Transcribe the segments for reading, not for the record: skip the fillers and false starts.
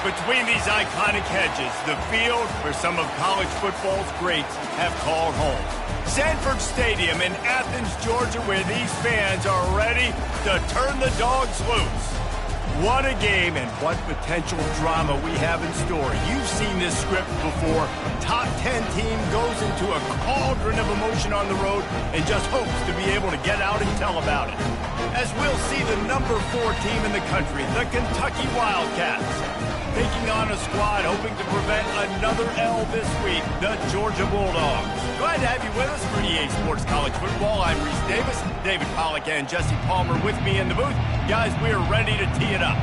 Between these iconic hedges, the field where some of college football's greats have called home. Sanford Stadium in Athens, Georgia, where these fans are ready to turn the dogs loose. What a game and what potential drama we have in store. You've seen this script before. Top 10 team goes into a cauldron of emotion on the road and just hopes to be able to get out and tell about it. As we'll see the number 4 team in the country, the Kentucky Wildcats, taking on a squad hoping to prevent another L this week, the Georgia Bulldogs. Glad to have you with us for EA Sports College Football. I'm Reese Davis, David Pollack and Jesse Palmer with me in the booth. Guys, we're ready to tee it up.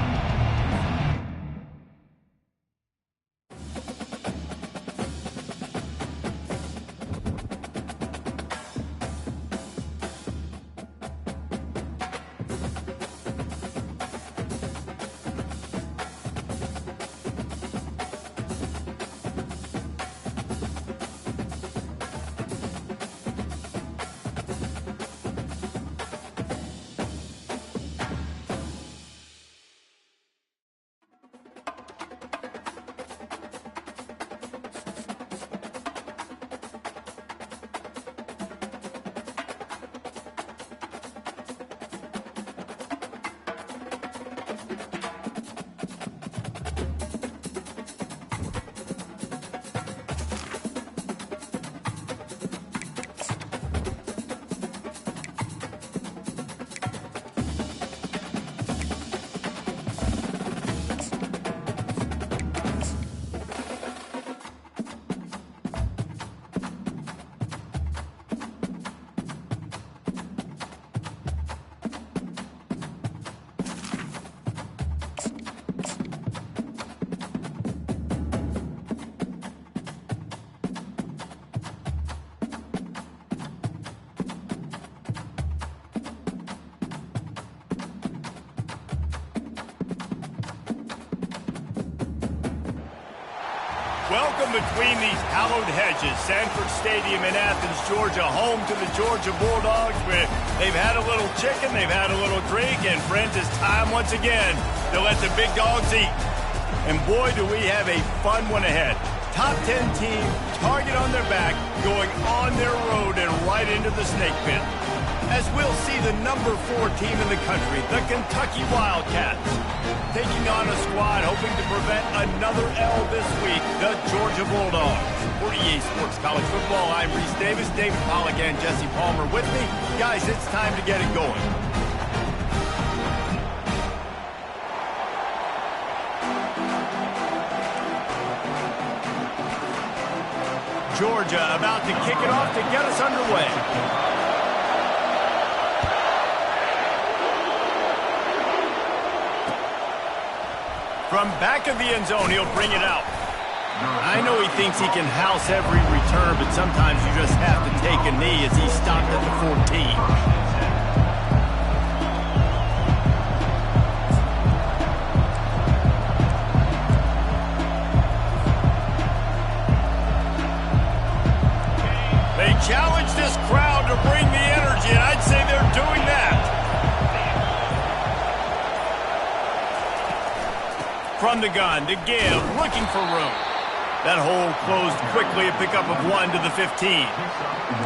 Welcome between these hallowed hedges. Sanford Stadium in Athens, Georgia, home to the Georgia Bulldogs, where they've had a little chicken, they've had a little drink, and friends, it's time once again to let the big dogs eat. And boy, do we have a fun one ahead. Top 10 team, target on their back, going on their road and right into the snake pit. As we'll see the number 4 team in the country, the Kentucky Wildcats, taking on a squad hoping to prevent another L this week, the Georgia Bulldogs. For EA Sports College Football, I'm Reese Davis, David Pollack and Jesse Palmer with me. Guys, it's time to get it going. Georgia about to kick it off to get us underway. From back of the end zone, he'll bring it out. I know he thinks he can house every return, but sometimes you just have to take a knee as he stopped at the 14. They challenge this crowd to bring the energy, and I'd say they're doing that. From the gun to give, looking for room. That hole closed quickly, a pickup of 1 to the 15.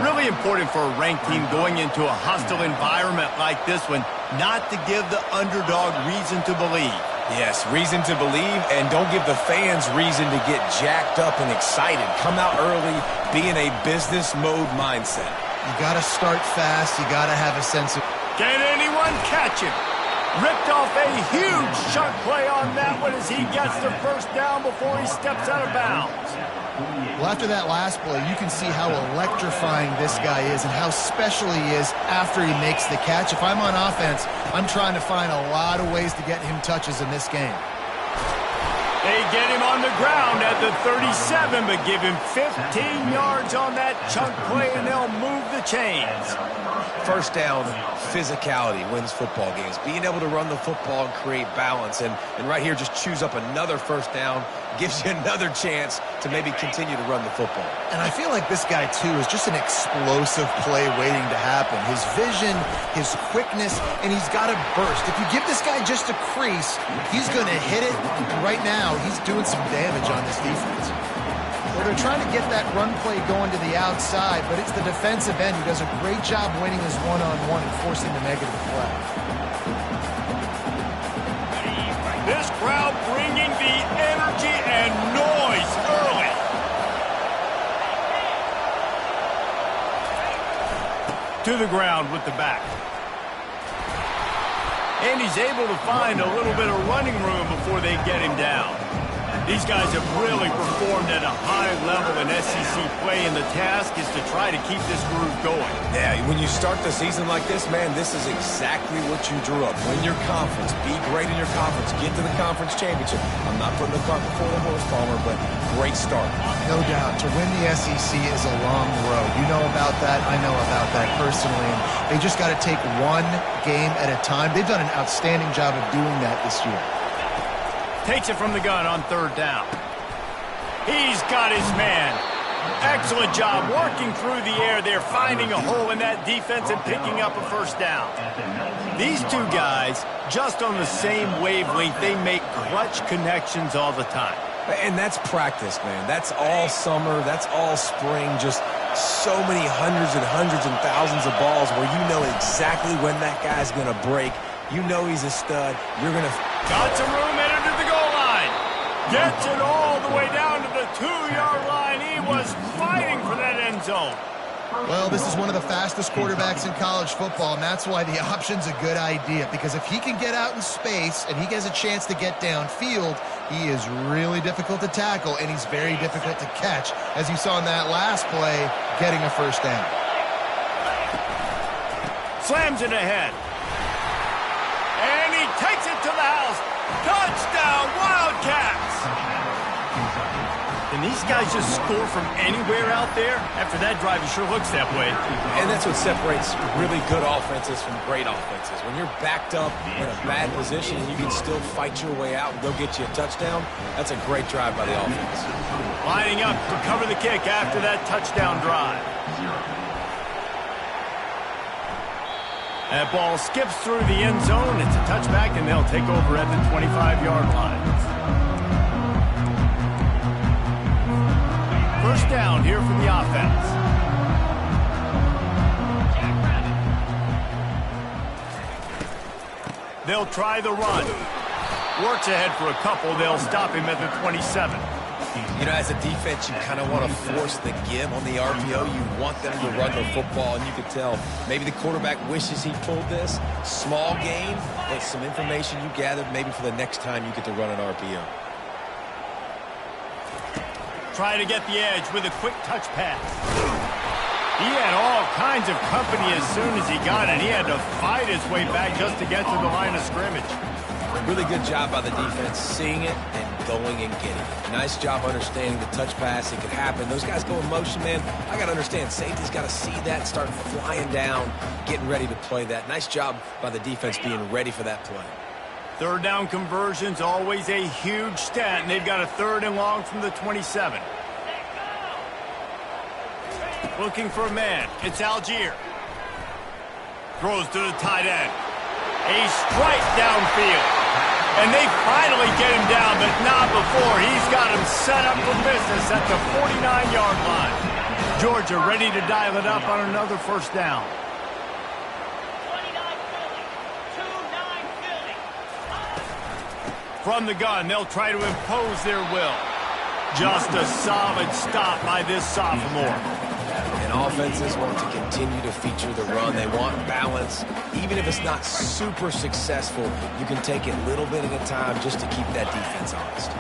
Really important for a ranked team going into a hostile environment like this one, not to give the underdog reason to believe. Yes, reason to believe, and don't give the fans reason to get jacked up and excited. Come out early, be in a business mode mindset. You got to start fast. You got to have a sense of... Can anyone catch him? Ripped off a huge chunk play on that one as he gets the first down before he steps out of bounds. Well, after that last play, you can see how electrifying this guy is and how special he is after he makes the catch. If I'm on offense, I'm trying to find a lot of ways to get him touches in this game. They get him on the ground at the 37, but give him 15 yards on that chunk play, and they'll move the chains. first down physicality wins football games. Being able to run the football and create balance. And right here, just choose up another first down, gives you another chance to maybe continue to run the football. And I feel like this guy, too, is just an explosive play waiting to happen. His vision, his quickness, and he's got a burst. If you give this guy just a crease, he's going to hit it. And right now, he's doing some damage on this defense. Well, they're trying to get that run play going to the outside, but it's the defensive end who does a great job winning his one-on-one and forcing the negative play. This crowd bringing the energy and noise early. To the ground with the back. And he's able to find a little bit of running room before they get him down. These guys have really performed at a high level in SEC play, and the task is to try to keep this groove going. Yeah, when you start the season like this, man, this is exactly what you drew up. Win your conference. Be great in your conference. Get to the conference championship. I'm not putting the cart before the horse, Palmer, but great start. No doubt. To win the SEC is a long road. You know about that. I know about that personally. And they just got to take one game at a time. They've done an outstanding job of doing that this year. Takes it from the gun on third down. He's got his man. Excellent job working through the air there, finding a hole in that defense and picking up a first down. These two guys, just on the same wavelength, they make clutch connections all the time. And that's practice, man. That's all summer. That's all spring. Just so many hundreds and thousands of balls where you know exactly when that guy's going to break. You know he's a stud. You're going to... Got some room headed to the goal line. Gets it all the way down to the 2-yard line. He was fighting for that end zone. Well, this is one of the fastest quarterbacks in college football, and that's why the option's a good idea, because if he can get out in space and he gets a chance to get downfield, he is really difficult to tackle, and he's very difficult to catch, as you saw in that last play, getting a first down. Slams it ahead. And he takes it to the house. Touchdown, Wildcats! Can these guys just score from anywhere out there? After that drive, it sure looks that way. And that's what separates really good offenses from great offenses. When you're backed up in a bad position and you can still fight your way out and go get you a touchdown, that's a great drive by the offense. Lining up to cover the kick after that touchdown drive. That ball skips through the end zone. It's a touchback, and they'll take over at the 25-yard line. First down here for the offense. They'll try the run. Works ahead for a couple. They'll stop him at the 27. You know, as a defense, you kind of want to force the give on the RPO. You want them to run the football, and you can tell maybe the quarterback wishes he pulled this. Small gain, but some information you gathered maybe for the next time you get to run an RPO. Try to get the edge with a quick touch pass. He had all kinds of company as soon as he got it. He had to fight his way back just to get to the line of scrimmage. Really good job by the defense, seeing it and going and getting it. Nice job understanding the touch pass. It could happen. Those guys go in motion, man. I got to understand, safety's got to see that, start flying down, getting ready to play that. Nice job by the defense being ready for that play. Third down conversion's always a huge stat, and they've got a third and long from the 27. Looking for a man. It's Algier. Throws to the tight end. A strike downfield. And they finally get him down, but not before. He's got him set up for business at the 49-yard line. Georgia ready to dial it up on another first down. From the gun, they'll try to impose their will. Just a solid stop by this sophomore. And offenses want to continue to feature the run. They want balance. Even if it's not super successful, you can take it little bit at a time just to keep that defense honest.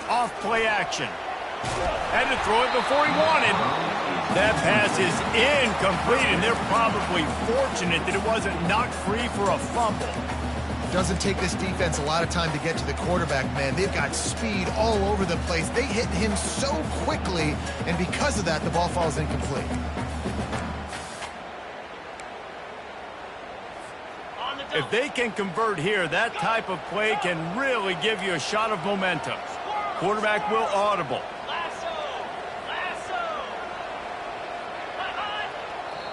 Off play action. Had to throw it before he wanted. That pass is incomplete, and they're probably fortunate that it wasn't knocked free for a fumble. It doesn't take this defense a lot of time to get to the quarterback, man. They've got speed all over the place. They hit him so quickly, and because of that, the ball falls incomplete. If they can convert here, that type of play can really give you a shot of momentum. Quarterback will audible.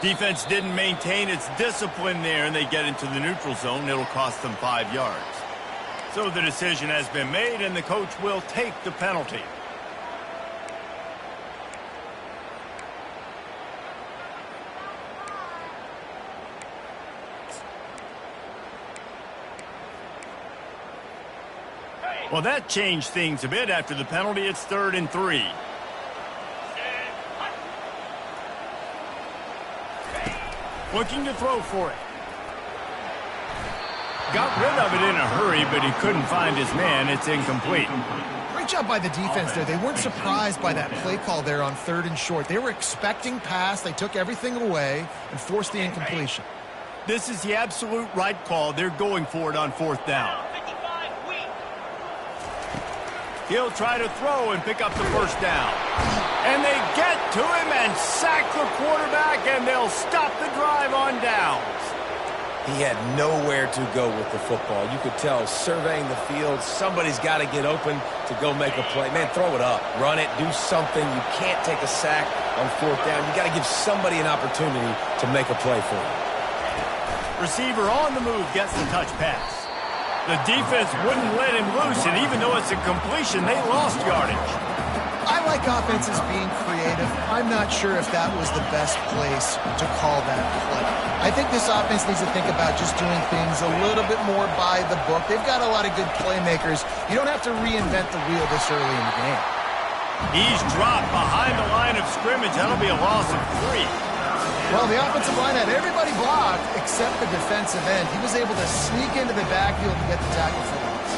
Defense didn't maintain its discipline there, and they get into the neutral zone. It'll cost them 5 yards. So the decision has been made, and the coach will take the penalty. Well, that changed things a bit. After the penalty, it's 3rd and 3. Looking to throw for it. Got rid of it in a hurry, but he couldn't find his man. It's incomplete. Great job by the defense there. They weren't surprised by that play call there on 3rd and short. They were expecting pass. They took everything away and forced the incompletion. This is the absolute right call. They're going for it on 4th down. He'll try to throw and pick up the 1st down. And they get to him and sack the quarterback, and they'll stop the drive on downs. He had nowhere to go with the football. You could tell, surveying the field, somebody's got to get open to go make a play. Man, throw it up. Run it. Do something. You can't take a sack on 4th down. You got to give somebody an opportunity to make a play for you. Receiver on the move gets the touch pass. The defense wouldn't let him loose, and even though it's a completion, they lost yardage. I like offenses being creative. I'm not sure if that was the best place to call that play. I think this offense needs to think about just doing things a little bit more by the book. They've got a lot of good playmakers. You don't have to reinvent the wheel this early in the game. He's dropped behind the line of scrimmage. That'll be a loss of 3. Well, the offensive line had everybody blocked except the defensive end. He was able to sneak into the backfield and get the tackle for loss.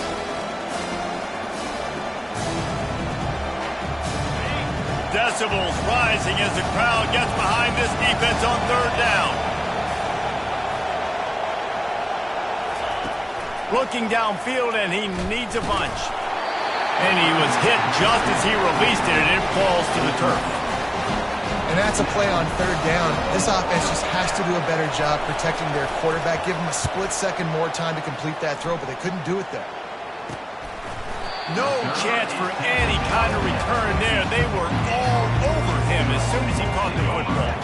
Decibels rising as the crowd gets behind this defense on 3rd down. Looking downfield, and he needs a bunch. And he was hit just as he released it, and it falls to the turf. And that's a play on 3rd down. This offense just has to do a better job protecting their quarterback. Give him a split second more time to complete that throw, but they couldn't do it there. No chance for any kind of return there. They were all over him as soon as he caught the football.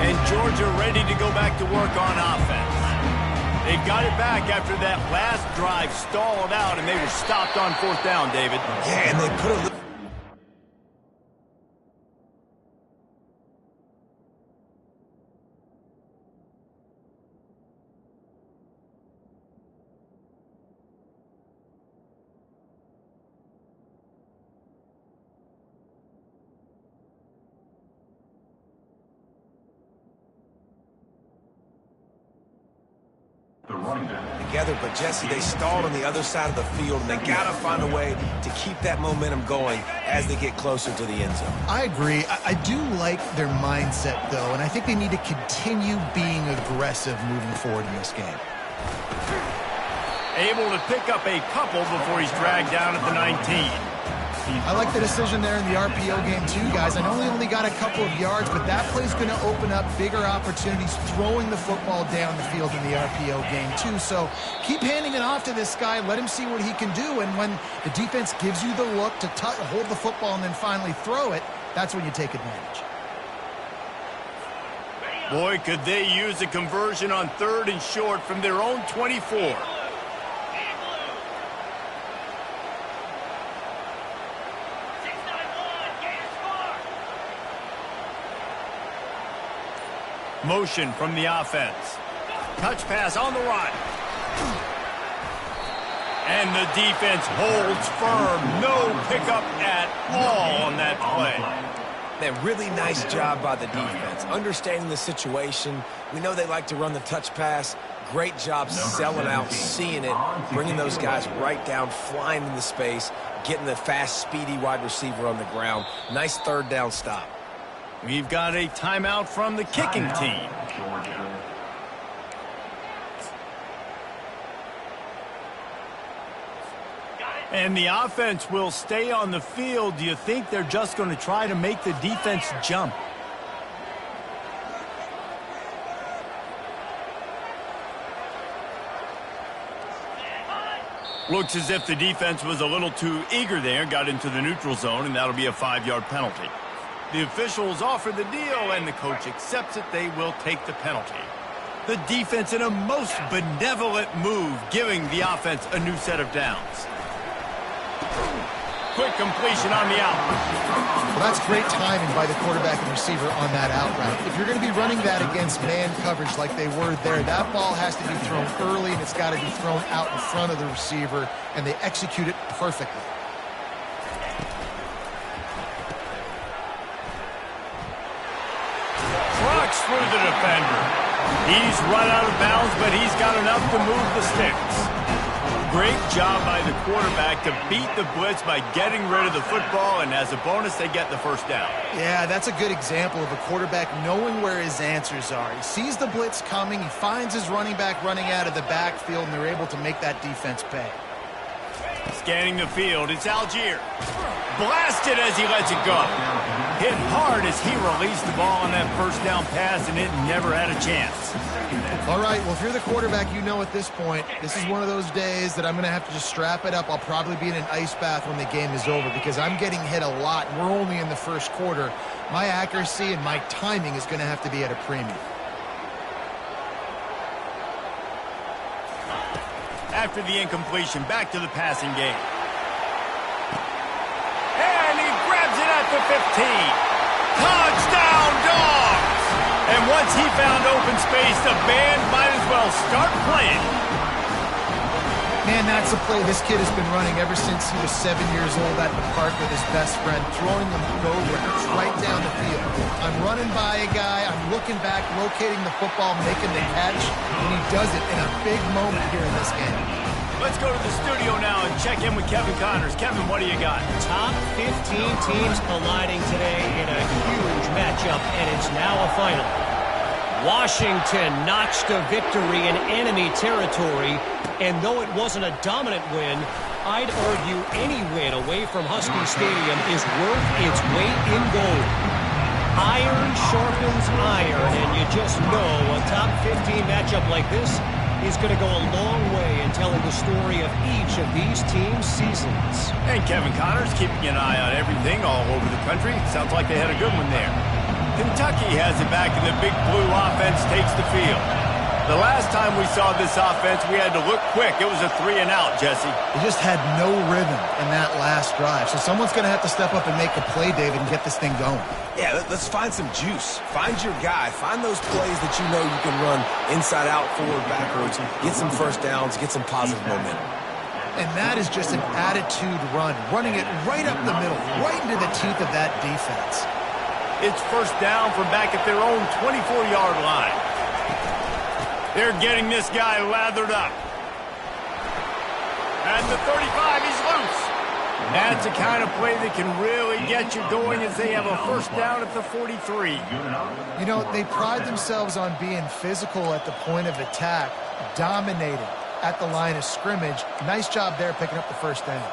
And Georgia ready to go back to work on offense. They've got it back after that last drive stalled out, and they were stopped on 4th down, David. Yeah, and they put a little... together, but Jesse, they stalled on the other side of the field, and they got to find a way to keep that momentum going as they get closer to the end zone. I agree. I do like their mindset, though, and I think they need to continue being aggressive moving forward in this game. Able to pick up a couple before he's dragged down at the 19. I like the decision there in the RPO game too, guys. I know he only got a couple of yards, but that play's going to open up bigger opportunities throwing the football down the field in the RPO game too. So keep handing it off to this guy. Let him see what he can do. And when the defense gives you the look to hold the football and then finally throw it, that's when you take advantage. Boy, could they use a conversion on 3rd and short from their own 24. Motion from the offense. Touch pass on the run. And the defense holds firm. No pickup at all on that play. Man, really nice job by the defense. Understanding the situation. We know they like to run the touch pass. Great job selling out, seeing it, bringing those guys right down, flying into space, getting the fast, speedy wide receiver on the ground. Nice 3rd down stop. We've got a timeout from the kicking team. And the offense will stay on the field. Do you think they're just going to try to make the defense jump? Looks as if the defense was a little too eager there, got into the neutral zone, and that'll be a 5-yard penalty. The officials offer the deal, and the coach accepts it. They will take the penalty. The defense in a most benevolent move, giving the offense a new set of downs. Quick completion on the out. Well, that's great timing by the quarterback and receiver on that out route. If you're going to be running that against man coverage like they were there, that ball has to be thrown early, and it's got to be thrown out in front of the receiver, and they execute it perfectly. Trucks through the defender. He's run out of bounds, but he's got enough to move the sticks. Great job by the quarterback to beat the blitz by getting rid of the football, and as a bonus, they get the first down. Yeah, that's a good example of a quarterback knowing where his answers are. He sees the blitz coming, he finds his running back running out of the backfield, and they're able to make that defense pay. Scanning the field, it's Algier. Blasted as he lets it go. Hit hard as he released the ball on that first down pass, and it never had a chance. All right, well, if you're the quarterback, you know at this point, this is one of those days that I'm going to have to just strap it up. I'll probably be in an ice bath when the game is over because I'm getting hit a lot. We're only in the first quarter. My accuracy and my timing is going to have to be at a premium. After the incompletion, back to the passing game. And he grabs it at the 15. Touchdown, Dogs! And once he found open space, the band might as well start playing. Man, that's a play this kid has been running ever since he was 7 years old at the park with his best friend, throwing them go routes right down the field. I'm running by a guy, I'm looking back, locating the football, making the catch, and he does it in a big moment here in this game. Let's go to the studio now and check in with Kevin Connors. Kevin, what do you got? Top 15 teams colliding today in a huge matchup, and it's now a final. Washington notched a victory in enemy territory, and though it wasn't a dominant win, I'd argue any win away from Husky Stadium is worth its weight in gold. Iron sharpens iron, and you just know a top 15 matchup like this is going to go a long way in telling the story of each of these teams' seasons. And Kevin Connors keeping an eye on everything all over the country. Sounds like they had a good one there. Kentucky has it back, and the Big Blue offense takes the field. The last time we saw this offense, we had to look quick. It was a 3-and-out, Jesse. They just had no rhythm in that last drive. So someone's going to have to step up and make a play, David, and get this thing going. Yeah, let's find some juice. Find your guy. Find those plays that you know you can run inside out, forward, backwards. Get some first downs. Get some positive momentum. And that is just an attitude run, running it right up the middle, right into the teeth of that defense. It's first down from back at their own 24-yard line. They're getting this guy lathered up. At the 35, he's loose. That's the kind of play that can really get you going as they have a first down at the 43. You know, they pride themselves on being physical at the point of attack, dominating at the line of scrimmage. Nice job there picking up the first down.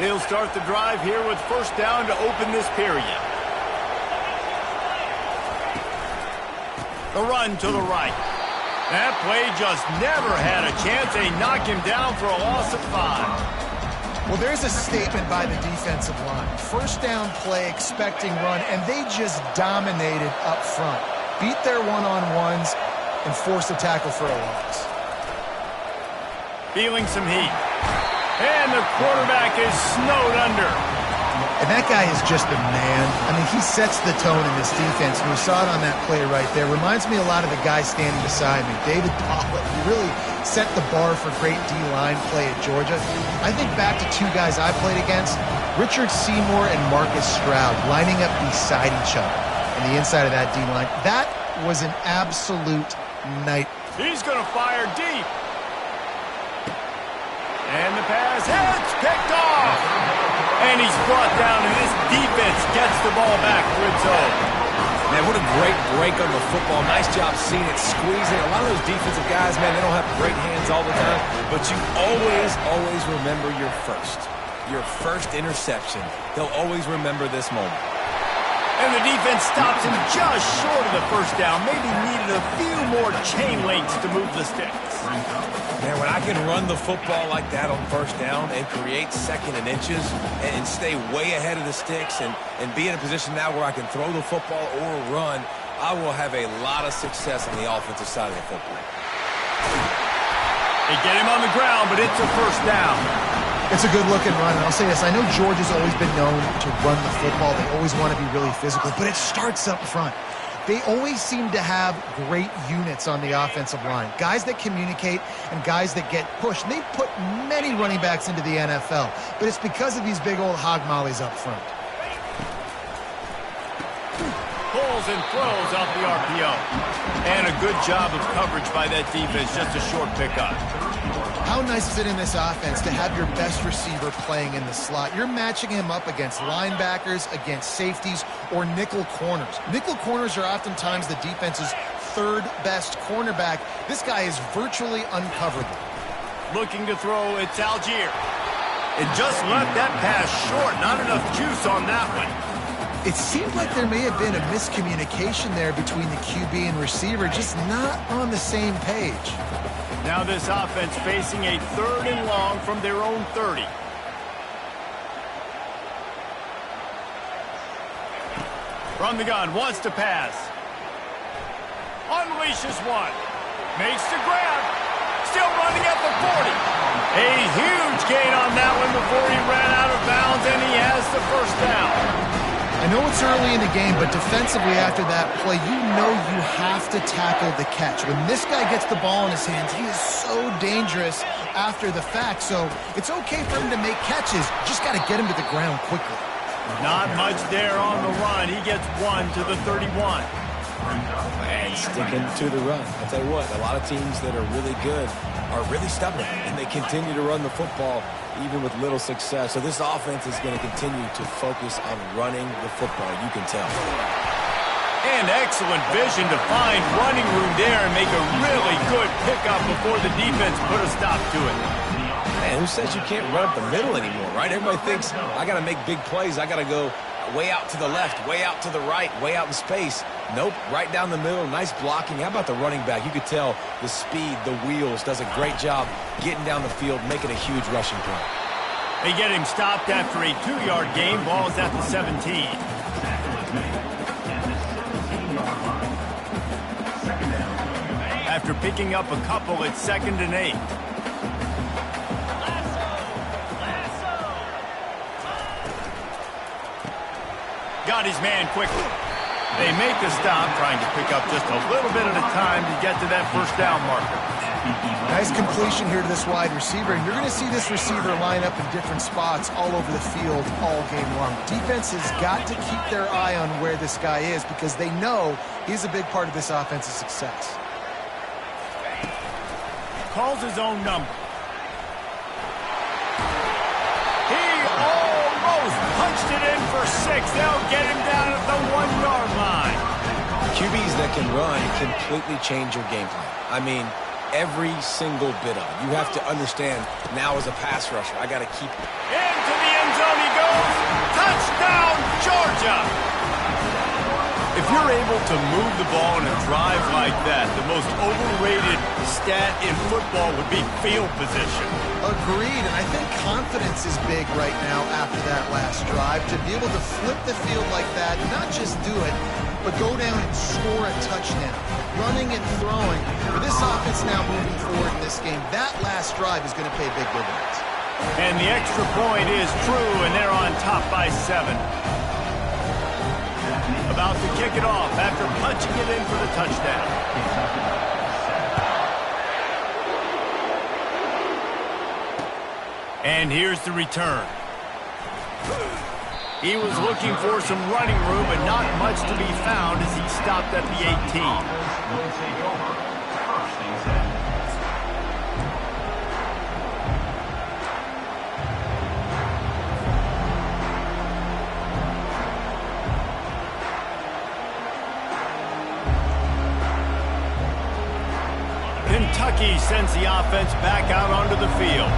They'll start the drive here with first down to open this period. The run to the right. That play just never had a chance. They knock him down for a loss of 5. Well, there's a statement by the defensive line. First down play, expecting run, and they just dominated up front. Beat their one-on-ones and forced a tackle for a loss. Feeling some heat. And the quarterback is snowed under. And that guy is just a man. I mean, he sets the tone in this defense, and we saw it on that play right there. Reminds me a lot of the guy standing beside me, David Pollock. He really set the bar for great D-line play at Georgia. I think back to two guys I played against, Richard Seymour and Marcus Stroud, lining up beside each other on the inside of that D-line. That was an absolute night. He's going to fire deep. And the pass, it's picked off. And he's brought down, and this defense gets the ball back to its own. Man, what a great break on the football. Nice job seeing it, squeezing. A lot of those defensive guys, man, they don't have great hands all the time, but you always remember your first interception. They'll always remember this moment. And the defense stops him just short of the first down. Maybe needed a few more chain links to move the sticks. Man, when I can run the football like that on first down and create second and inches and stay way ahead of the sticks and be in a position now where I can throw the football or run, I will have a lot of success on the offensive side of the football. They get him on the ground, but it's a first down. It's a good-looking run, and I'll say this. I know Georgia's always been known to run the football. They always want to be really physical, but it starts up front. They always seem to have great units on the offensive line, guys that communicate and guys that get pushed. And they've put many running backs into the NFL, but it's because of these big old hog mollies up front. Pulls and throws off the RPO. And a good job of coverage by that defense, just a short pickup. How nice is it in this offense to have your best receiver playing in the slot? You're matching him up against linebackers, against safeties, or nickel corners. Nickel corners are oftentimes the defense's third best cornerback. This guy is virtually uncoverable. Looking to throw, it's Algier. It just left that pass short. Not enough juice on that one. It seemed like there may have been a miscommunication there between the QB and receiver, just not on the same page. Now this offense facing a 3rd and long from their own 30. From the gun, wants to pass. Unleashes one. Makes the grab. Still running at the 40. A huge gain on that one before he ran out of bounds, and he has the first down. I know it's early in the game, but defensively after that play, you know you have to tackle the catch. When this guy gets the ball in his hands, he is so dangerous after the fact. So it's okay for him to make catches. Just got to get him to the ground quickly. Not much there on the run. He gets one to the 31. And sticking to the run. I'll tell you what, a lot of teams that are really good are really stubborn, and they continue to run the football even with little success. So this offense is going to continue to focus on running the football, you can tell. And excellent vision to find running room there and make a really good pickup before the defense put a stop to it. Man, who says you can't run up the middle anymore, right? Everybody thinks, I got to make big plays. I got to go way out to the left, way out to the right, way out in space. Nope, right down the middle, nice blocking. How about the running back? You could tell the speed, the wheels, does a great job getting down the field, making a huge rushing play. They get him stopped after a 2-yard gain. Ball is at the 17. After picking up a couple, it's 2nd and 8. Got his man quickly. They make the stop, trying to pick up just a little bit at a time to get to that first down marker. Nice completion here to this wide receiver, and you're going to see this receiver line up in different spots all over the field all game long. Defense has got to keep their eye on where this guy is because they know he's a big part of this offense's success. Calls his own number. He almost punched it in for 6. They'll get him down at the 1-yard line. QBs that can run completely change your game plan. I mean, every single bit of it. You have to understand now as a pass rusher, I got to keep it. Into the end zone he goes. Touchdown, Georgia. If you're able to move the ball in a drive like that, the most overrated stat in football would be field position. Agreed, and I think confidence is big right now after that last drive. To be able to flip the field like that, not just do it, but go down and score a touchdown. Running and throwing. For this offense now moving forward in this game, that last drive is going to pay big dividends. And the extra point is true, and they're on top by 7. About to kick it off after punching it in for the touchdown. And here's the return. He was looking for some running room, but not much to be found as he stopped at the 18. Kentucky sends the offense back out onto the field.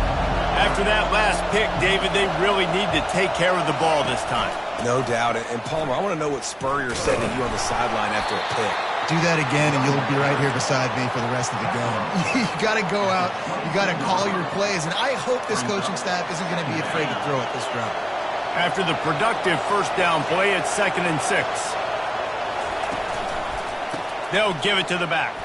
After that last pick, David, they really need to take care of the ball this time. No doubt. And Palmer, I want to know what Spurrier said to you on the sideline after a pick. Do that again, and you'll be right here beside me for the rest of the game. You got to go out. You got to call your plays, and I hope this coaching staff isn't going to be afraid to throw it this route. After the productive first down play, it's 2nd and 6. They'll give it to the back.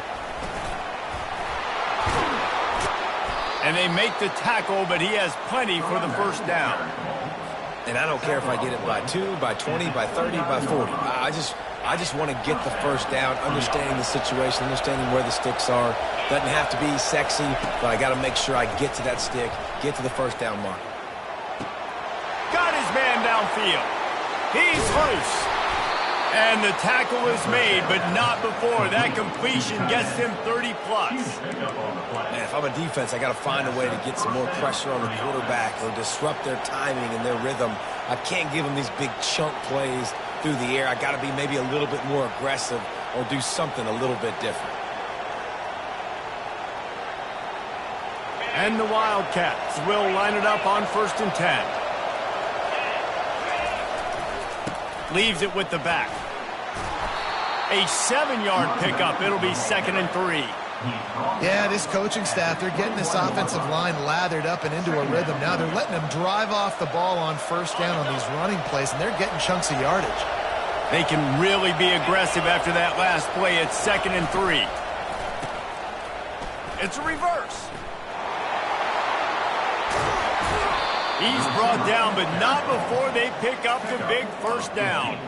And they make the tackle, but he has plenty for the first down. And I don't care if I get it by 2, by 20, by 30, by 40. I just want to get the first down, understanding the situation, understanding where the sticks are. Doesn't have to be sexy, but I got to make sure I get to that stick, get to the first down mark. Got his man downfield. He's loose. And the tackle is made, but not before that completion gets him 30-plus. Man, if I'm a defense, I got to find a way to get some more pressure on the quarterback or disrupt their timing and their rhythm. I can't give them these big chunk plays through the air. I got to be maybe a little bit more aggressive or do something a little bit different. And the Wildcats will line it up on 1st and 10. Leaves it with the back. A 7-yard pickup. It'll be 2nd and 3. Yeah, this coaching staff, they're getting this offensive line lathered up and into a rhythm. Now they're letting them drive off the ball on first down on these running plays, and they're getting chunks of yardage. They can really be aggressive after that last play. It's 2nd and 3. It's a reverse. He's brought down, but not before they pick up the big first down.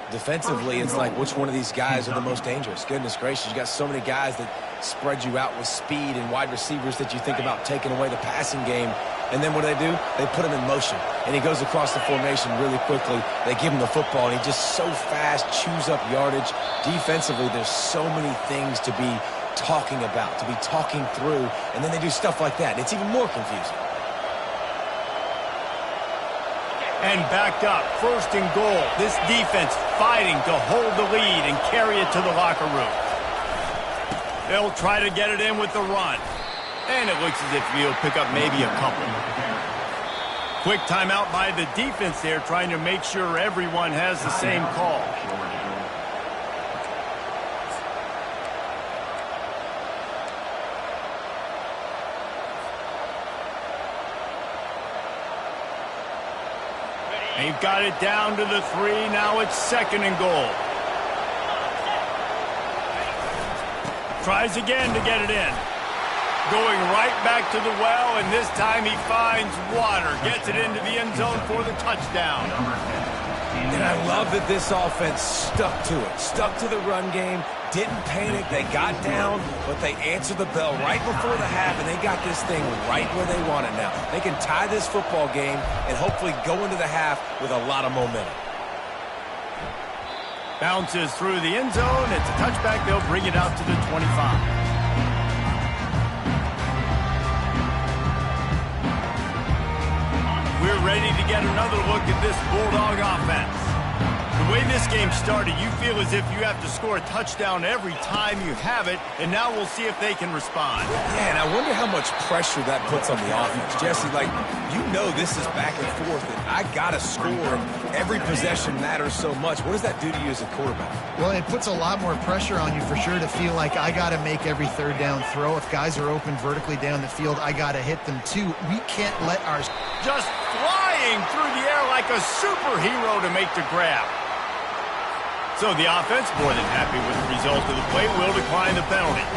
Defensively, it's like which one of these guys are the most dangerous? Goodness gracious, you got so many guys that spread you out with speed and wide receivers that you think about taking away the passing game. And then what do? They put him in motion, and he goes across the formation really quickly. They give him the football, and he just so fast chews up yardage. Defensively, there's so many things to be talking about, to be talking through, and then they do stuff like that. It's even more confusing. And backed up, 1st and goal. This defense fighting to hold the lead and carry it to the locker room. They'll try to get it in with the run. And it looks as if he'll pick up maybe a couple. Quick timeout by the defense there, trying to make sure everyone has the same call. They've got it down to the 3. Now it's 2nd and goal. Tries again to get it in. Going right back to the well, and this time he finds water. Gets it into the end zone for the touchdown. And I love that this offense stuck to it. Stuck to the run game. Didn't panic. They got down, but they answered the bell right before the half, and they got this thing right where they want it now. They can tie this football game and hopefully go into the half with a lot of momentum. Bounces through the end zone. It's a touchback. They'll bring it out to the 25. We're ready to get another look at this Bulldog offense. The way this game started, you feel as if you have to score a touchdown every time you have it, and now we'll see if they can respond. Yeah, and I wonder how much pressure that puts on the offense. Jesse, like, you know this is back and forth, and I got to score. Every possession matters so much. What does that do to you as a quarterback? Well, it puts a lot more pressure on you for sure to feel like I got to make every third down throw. If guys are open vertically down the field, I got to hit them too. We can't let ours just flying through the air like a superhero to make the grab. So the offense, more than happy with the result of the play, will decline the penalty.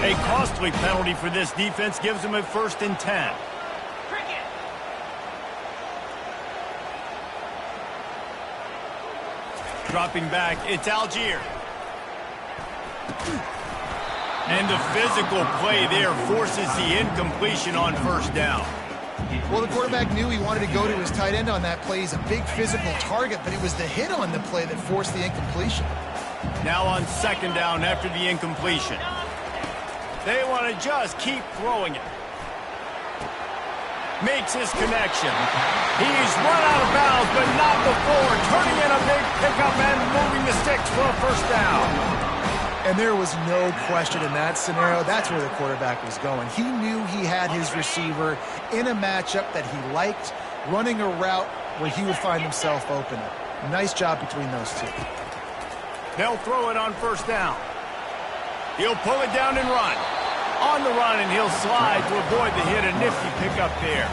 A costly penalty for this defense gives them a 1st and 10. Dropping back, it's Algier. And the physical play there forces the incompletion on 1st down. Well, the quarterback knew he wanted to go to his tight end on that play. He's a big physical target, but it was the hit on the play that forced the incompletion. Now on 2nd down after the incompletion. They want to just keep throwing it. Makes his connection. He's run out of bounds, but not before. Turning in a big pickup and moving the sticks for a 1st down. And there was no question in that scenario. That's where the quarterback was going. He knew he had his receiver in a matchup that he liked, running a route where he would find himself open. Nice job between those two. They'll throw it on 1st down. He'll pull it down and run. On the run, and he'll slide to avoid the hit. A nifty pickup there.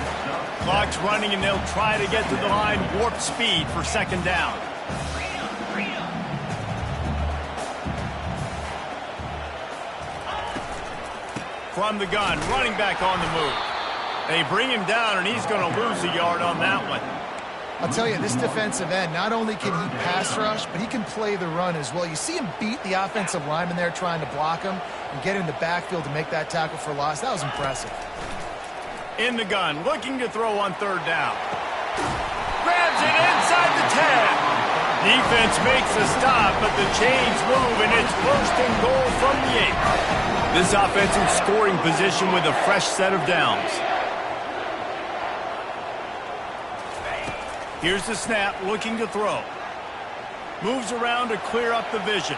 Clock's running, and they'll try to get to the line. Warp speed for 2nd down. From the gun, running back on the move. They bring him down, and he's going to lose a yard on that one. I'll tell you, this defensive end, not only can he pass rush, but he can play the run as well. You see him beat the offensive lineman there trying to block him and get in the backfield to make that tackle for loss. That was impressive. In the gun, looking to throw on 3rd down. Grabs it inside the 10. Defense makes a stop, but the chains move, and it's 1st and goal from the 8. This offense in scoring position with a fresh set of downs. Here's the snap, looking to throw. Moves around to clear up the vision.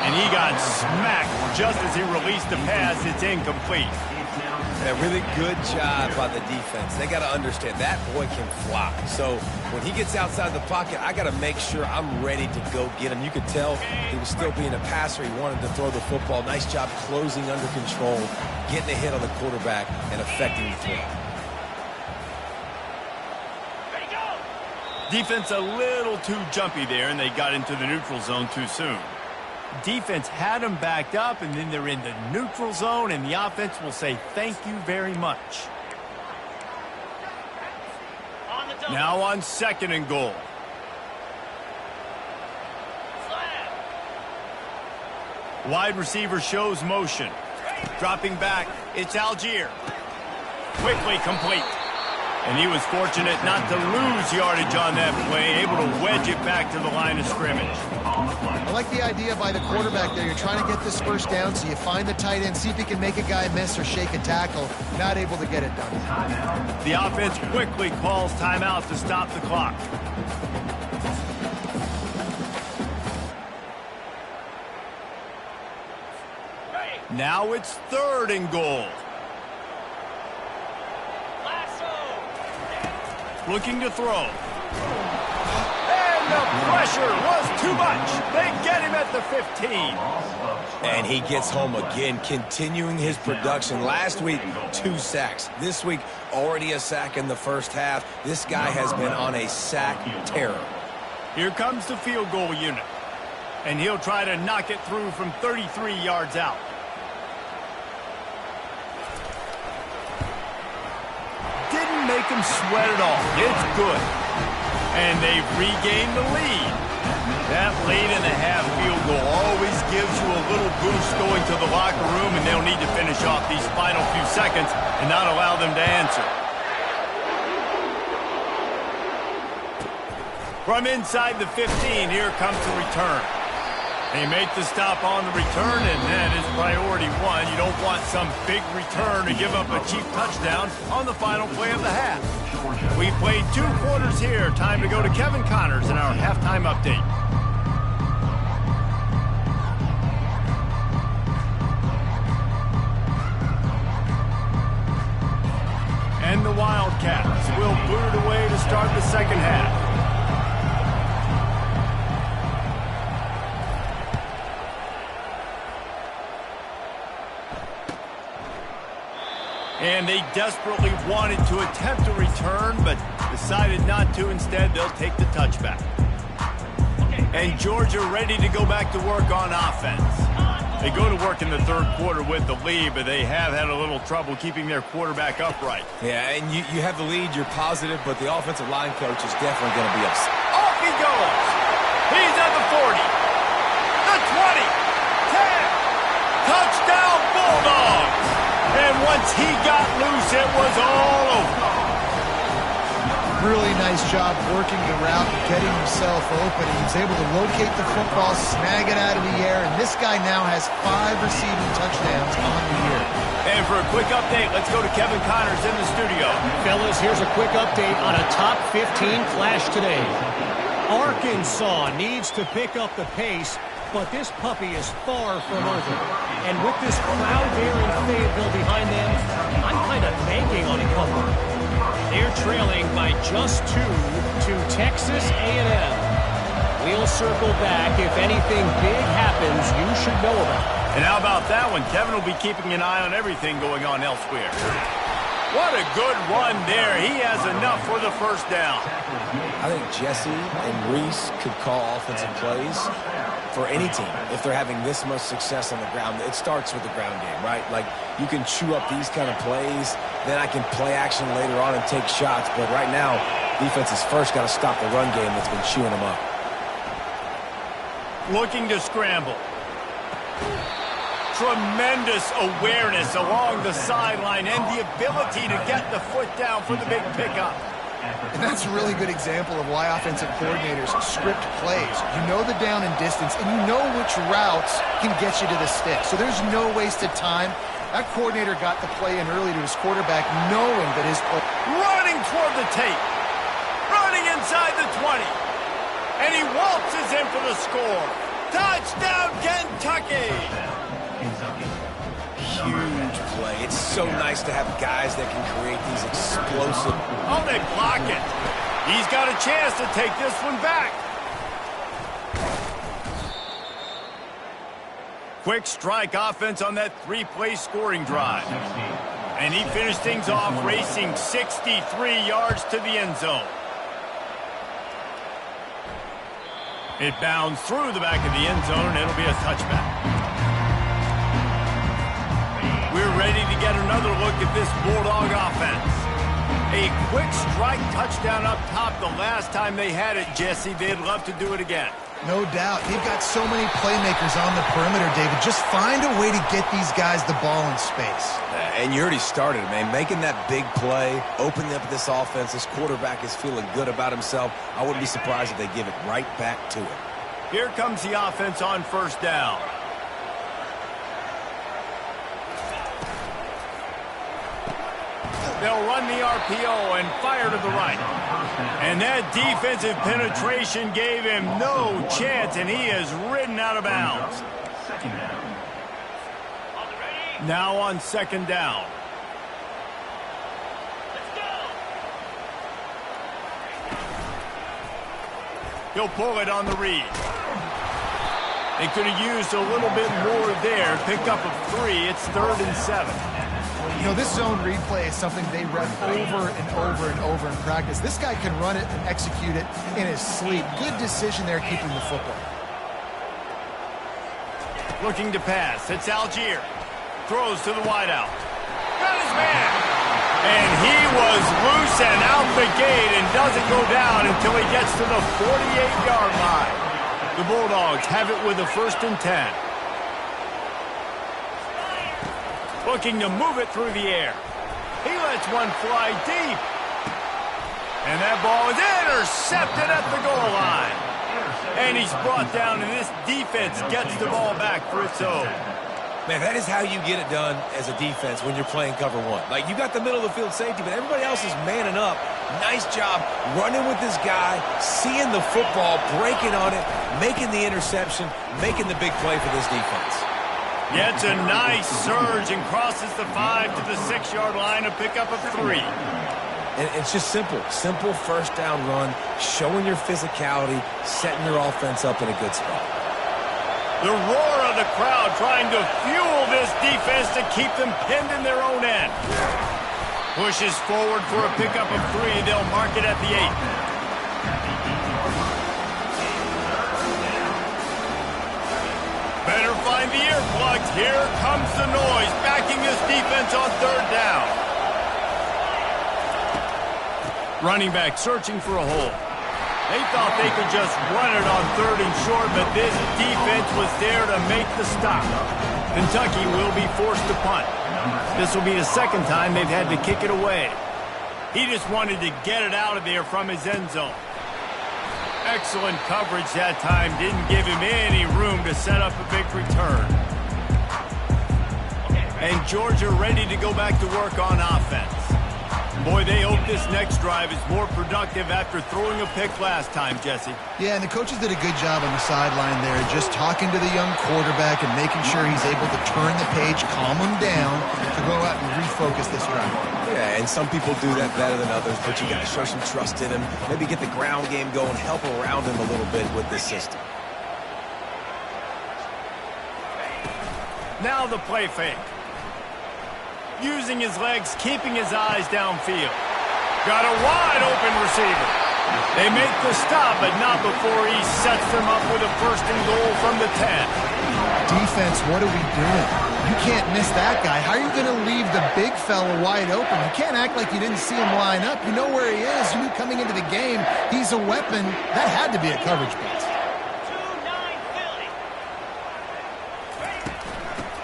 And he got smacked just as he released the pass. It's incomplete. A really good job by the defense. They got to understand that boy can fly. So when he gets outside the pocket, I got to make sure I'm ready to go get him. You could tell he was still being a passer. He wanted to throw the football. Nice job closing under control, getting a hit on the quarterback, and affecting the throw. Defense a little too jumpy there, and they got into the neutral zone too soon. Defense had them backed up, and then they're in the neutral zone, and the offense will say thank you very much. Now on 2nd and goal. Wide receiver shows motion. Dropping back, it's Algier. Quickly complete. And he was fortunate not to lose yardage on that play, able to wedge it back to the line of scrimmage. I like the idea by the quarterback there. You're trying to get this 1st down, so you find the tight end, see if he can make a guy miss or shake a tackle. Not able to get it done. The offense quickly calls timeout to stop the clock. Now it's 3rd and goal. Looking to throw. And the pressure was too much. They get him at the 15. And he gets home again, continuing his production. Last week, 2 sacks. This week, already a sack in the 1st half. This guy has been on a sack terror. Here comes the field goal unit. And he'll try to knock it through from 33 yards out. Didn't make him sweat at all. It's good. And they've regained the lead. That late-in-the-half field goal always gives you a little boost going to the locker room, and they'll need to finish off these final few seconds and not allow them to answer. From inside the 15, here comes the return. They make the stop on the return, and that is priority 1. You don't want some big return to give up a cheap touchdown on the final play of the half. We played 2 quarters here. Time to go to Kevin Connors in our halftime update. And the Wildcats will boot it away to start the 2nd half. And they desperately wanted to attempt a return, but decided not to. Instead, they'll take the touchback. And Georgia ready to go back to work on offense. They go to work in the third quarter with the lead, but they have had a little trouble keeping their quarterback upright. Yeah, and you have the lead, you're positive, but the offensive line coach is definitely going to be upset. Off he goes. He's at the 40, the 20, 10. Touchdown Bulldogs. And once he got loose, it was all over. Really nice job working the route and getting himself open. He was able to locate the football, snag it out of the air, and this guy now has 5 receiving touchdowns on the year. And for a quick update, let's go to Kevin Connors in the studio. Fellas, here's a quick update on a top 15 clash today. Arkansas needs to pick up the pace, but this puppy is far from over. And with this crowd there in Fayetteville behind them, I'm kind of banking on a cover. They're trailing by just 2 to Texas A&M. We'll circle back. If anything big happens, you should know about it. And how about that one? Kevin will be keeping an eye on everything going on elsewhere. What a good run there. He has enough for the first down. I think Jesse and Reese could call offensive plays for any team if they're having this much success on the ground. It starts with the ground game, right? Like, you can chew up these kind of plays, then I can play action later on and take shots. But right now, defense has first got to stop the run game that's been chewing them up. Looking to scramble. Tremendous awareness along the sideline and the ability to get the foot down for the big pickup. And that's a really good example of why offensive coordinators script plays. You know the down and distance, and you know which routes can get you to the stick. So there's no wasted time. That coordinator got the play in early to his quarterback, knowing that his play... Running toward the tape. Running inside the 20. And he waltzes in for the score. Touchdown, Kentucky! Huge play. It's so nice to have guys that can create these explosive... Oh, they block it. He's got a chance to take this one back. Quick strike offense on that 3-play scoring drive. And he finished things off racing 63 yards to the end zone. It bounds through the back of the end zone, and it'll be a touchback. We're ready to get another look at this Bulldog offense. A quick strike touchdown up top the last time they had it, Jesse. They'd love to do it again. No doubt. They've got so many playmakers on the perimeter, David. Just find a way to get these guys the ball in space. And you already started, man. Making that big play, opening up this offense. This quarterback is feeling good about himself. I wouldn't be surprised if they give it right back to him. Here comes the offense on first down. They'll run the RPO and fire to the right. And that defensive penetration gave him no chance, and he is ridden out of bounds. Now on second down. He'll pull it on the read. They could have used a little bit more there. Pick up of 3. It's 3rd and 7. You know, this zone replay is something they rep over and over and over in practice. This guy can run it and execute it in his sleep. Good decision there keeping the football. Looking to pass. It's Algier. Throws to the wideout. Got his man. And he was loose and out the gate and doesn't go down until he gets to the 48-yard line. The Bulldogs have it with a 1st and 10. Looking to move it through the air. He lets one fly deep. And that ball is intercepted at the goal line. And he's brought down, and this defense gets the ball back for its own. Man, that is how you get it done as a defense when you're playing cover 1. Like, you got the middle of the field safety, but everybody else is manning up. Nice job running with this guy, seeing the football, breaking on it, making the interception, making the big play for this defense. Yeah, it's a nice surge and crosses the 5 to the 6-yard line to pick up a 3. And it's just simple. Simple first down run, showing your physicality, setting your offense up in a good spot. The roar of the crowd trying to fuel this defense to keep them pinned in their own end. Pushes forward for a pickup of 3. They'll mark it at the 8. Better find the earplug. Here comes the noise, backing this defense on third down. Running back searching for a hole. They thought they could just run it on third and short, but this defense was there to make the stop. Kentucky will be forced to punt. This will be the second time they've had to kick it away. He just wanted to get it out of there from his end zone. Excellent coverage that time. Didn't give him any room to set up a big return. And Georgia ready to go back to work on offense. Boy, they hope this next drive is more productive after throwing a pick last time, Jesse. Yeah, and the coaches did a good job on the sideline there, just talking to the young quarterback and making sure he's able to turn the page, calm him down, to go out and refocus this drive. Yeah, and some people do that better than others, but you got to show some trust in him, maybe get the ground game going, help around him a little bit with this system. Now the play fake. Using his legs, keeping his eyes downfield. Got a wide open receiver. They make the stop, but not before he sets them up with a first and goal from the 10. Defense, what are we doing? You can't miss that guy. How are you going to leave the big fella wide open? You can't act like you didn't see him line up. You know where he is. You knew coming into the game he's a weapon. That had to be a coverage pass.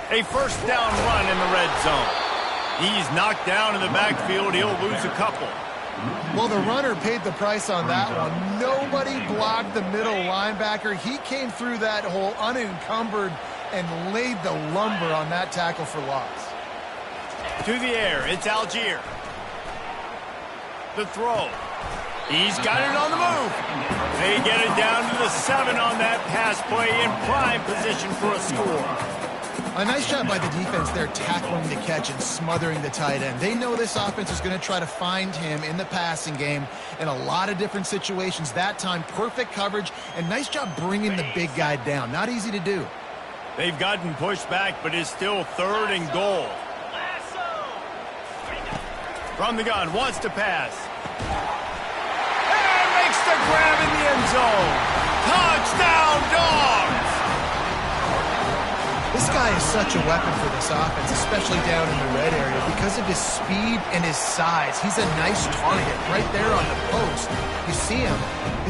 A first down run in the red zone. He's knocked down in the backfield. He'll lose a couple. Well, the runner paid the price on that one. Nobody blocked the middle linebacker. He came through that hole unencumbered and laid the lumber on that tackle for loss. To the air, it's Algier. The throw. He's got it on the move. They get it down to the 7 on that pass play, in prime position for a score. A nice job by the defense there, tackling the catch and smothering the tight end. They know this offense is going to try to find him in the passing game in a lot of different situations. That time, perfect coverage, and nice job bringing the big guy down. Not easy to do. They've gotten pushed back, but it's still third and goal. From the gun, wants to pass. And makes the grab in the end zone. Touchdown, Dogs! This guy is such a weapon for this offense, especially down in the red area, because of his speed and his size. He's a nice target right there on the post. You see him.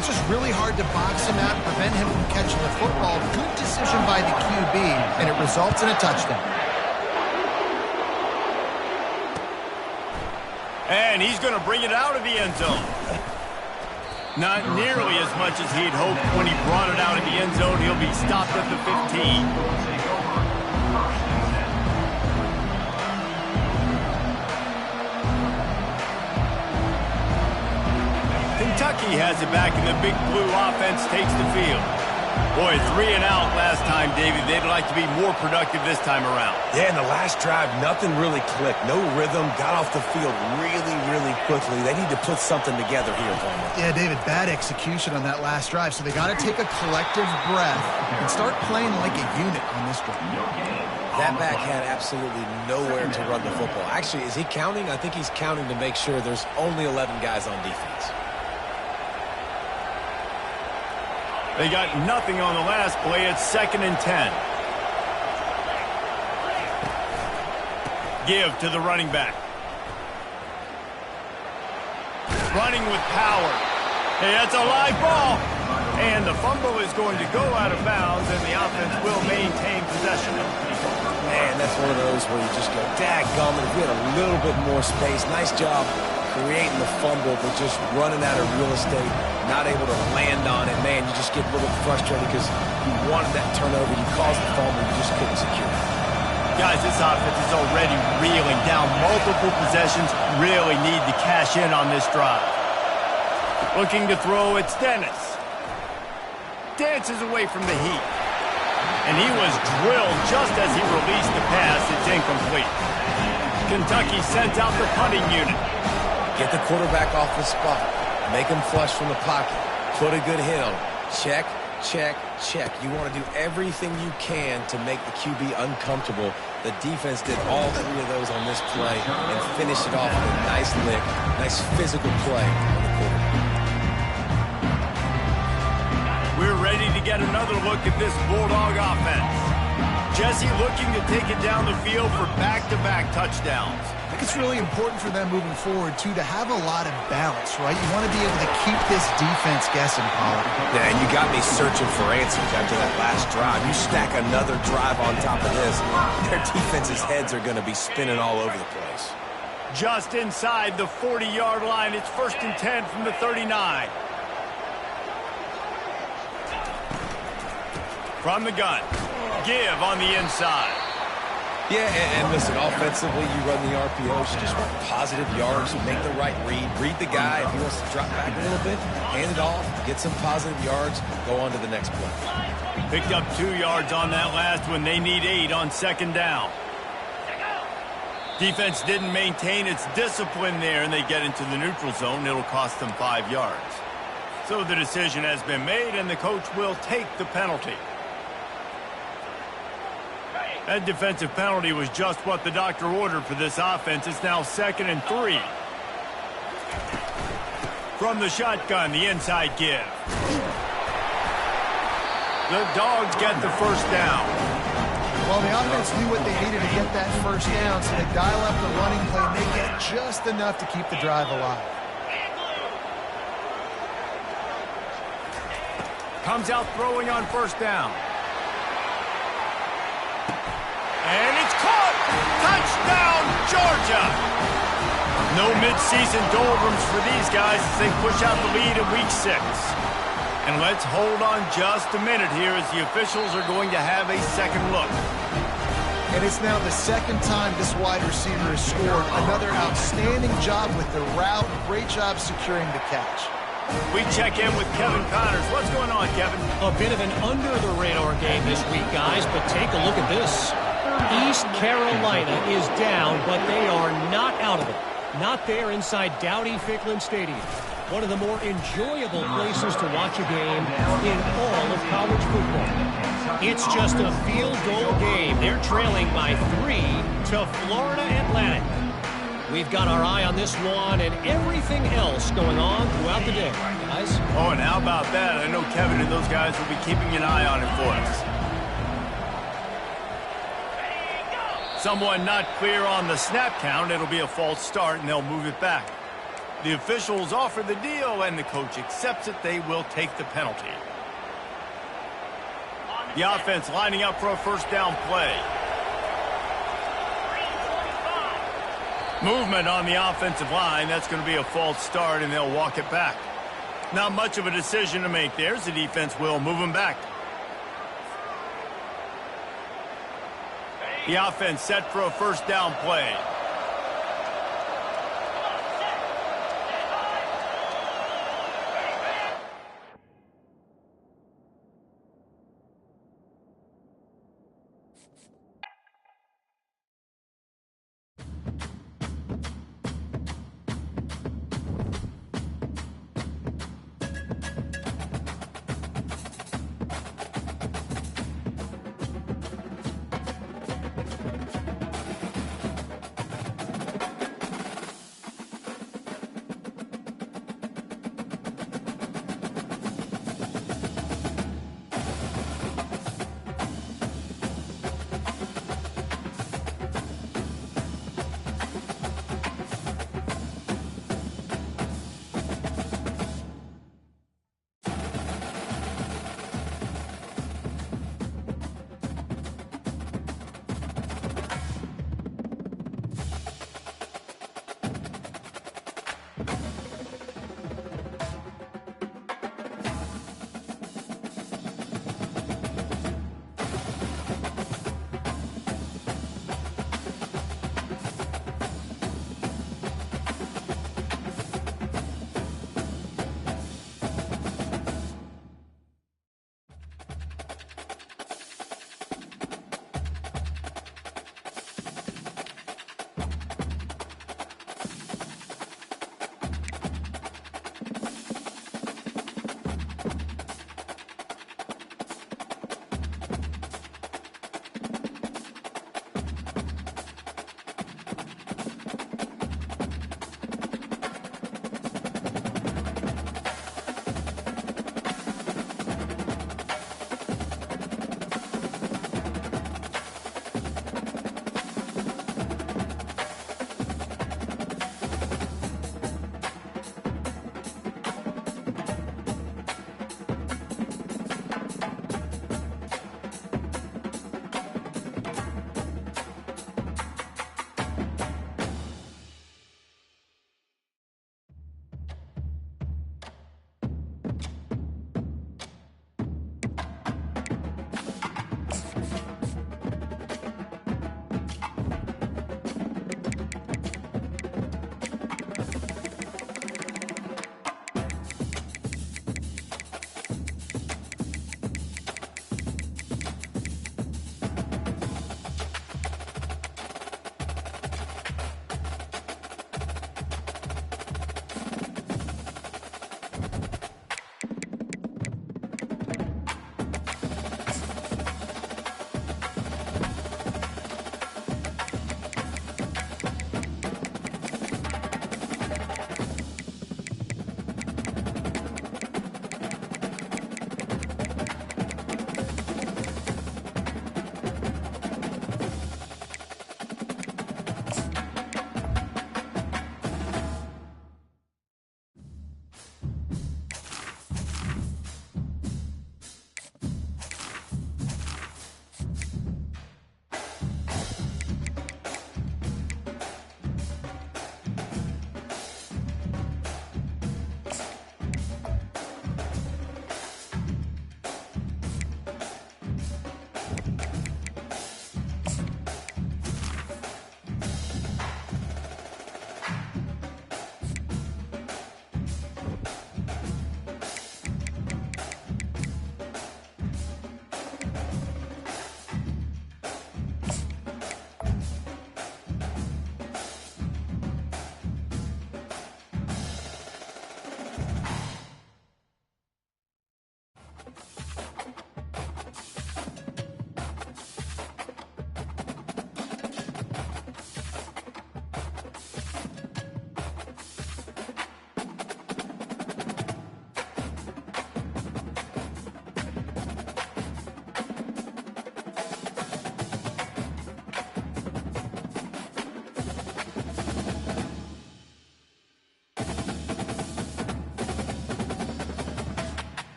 It's just really hard to box him out and prevent him from catching the football. Good decision by the QB, and it results in a touchdown. And he's going to bring it out of the end zone. Not nearly as much as he'd hoped when he brought it out of the end zone. He'll be stopped at the 15. Kentucky has it back, and the Big Blue offense takes the field. Boy, 3 and out last time, David. They'd like to be more productive this time around. Yeah, in the last drive, nothing really clicked. No rhythm, got off the field really quickly. They need to put something together here, Palmer. Yeah, David, bad execution on that last drive, so they got to take a collective breath and start playing like a unit on this drive. That back had absolutely nowhere to run the football. Actually, is he counting? I think he's counting to make sure there's only 11 guys on defense. They got nothing on the last play. It's 2nd and 10. Give to the running back. Running with power. Hey, that's a live ball. And the fumble is going to go out of bounds, and the offense will maintain possession. Man, that's one of those where you just go, dadgummit, if we had a little bit more space. Nice job creating the fumble, but just running out of real estate, not able to land on it. Man, you just get a little frustrated because you wanted that turnover. You caused the fumble, you just couldn't secure it. Guys, this offense is already reeling down multiple possessions. Really need to cash in on this drive. Looking to throw, it's Dennis. Dances away from the heat. And he was drilled just as he released the pass. It's incomplete. Kentucky sends out the punting unit. Get the quarterback off the spot. Make him flush from the pocket. Put a good hit on him. Check, check, check. You want to do everything you can to make the QB uncomfortable. The defense did all 3 of those on this play and finished it off with a nice lick, nice physical play on the quarterback. We're ready to get another look at this Bulldog offense. Jesse looking to take it down the field for back-to-back touchdowns. I think it's really important for them moving forward, too, to have a lot of balance, right? You want to be able to keep this defense guessing, Pollard. Yeah, and you got me searching for answers after that last drive. You stack another drive on top of this, their defense's heads are going to be spinning all over the place. Just inside the 40-yard line. It's 1st and 10 from the 39. From the gun. Give on the inside. Yeah, and listen, offensively, you run the RPOs, you just want positive yards, you make the right read the guy. If he wants to drop back a little bit, hand it off, get some positive yards, go on to the next play. Picked up 2 yards on that last one. They need 8 on 2nd down. Defense didn't maintain its discipline there, and they get into the neutral zone. It'll cost them 5 yards. So the decision has been made, and the coach will take the penalty. That defensive penalty was just what the doctor ordered for this offense. It's now 2nd and 3. From the shotgun, the inside give. The Dogs get the 1st down. Well, the offense knew what they needed to get that 1st down, so they dial up the running play, and they get just enough to keep the drive alive. Comes out throwing on 1st down. And it's caught! Touchdown, Georgia! No midseason doldrums for these guys as they push out the lead in Week 6. And let's hold on just a minute here as the officials are going to have a second look. And it's now the 2nd time this wide receiver has scored. Another outstanding job with the route. Great job securing the catch. We check in with Kevin Connors. What's going on, Kevin? A bit of an under-the-radar game this week, guys, but take a look at this. East Carolina is down, but they are not out of it. Not there inside Dowdy-Ficklin Stadium. One of the more enjoyable places to watch a game in all of college football. It's just a field goal game. They're trailing by 3 to Florida Atlantic. We've got our eye on this one and everything else going on throughout the day, guys. Oh, and how about that? I know Kevin and those guys will be keeping an eye on it for us. Someone not clear on the snap count. It'll be a false start, and they'll move it back. The officials offer the deal, and the coach accepts it. They will take the penalty. The offense lining up for a 1st down play. Movement on the offensive line. That's going to be a false start, and they'll walk it back. Not much of a decision to make there. The defense will move them back. The offense set for a 1st down play.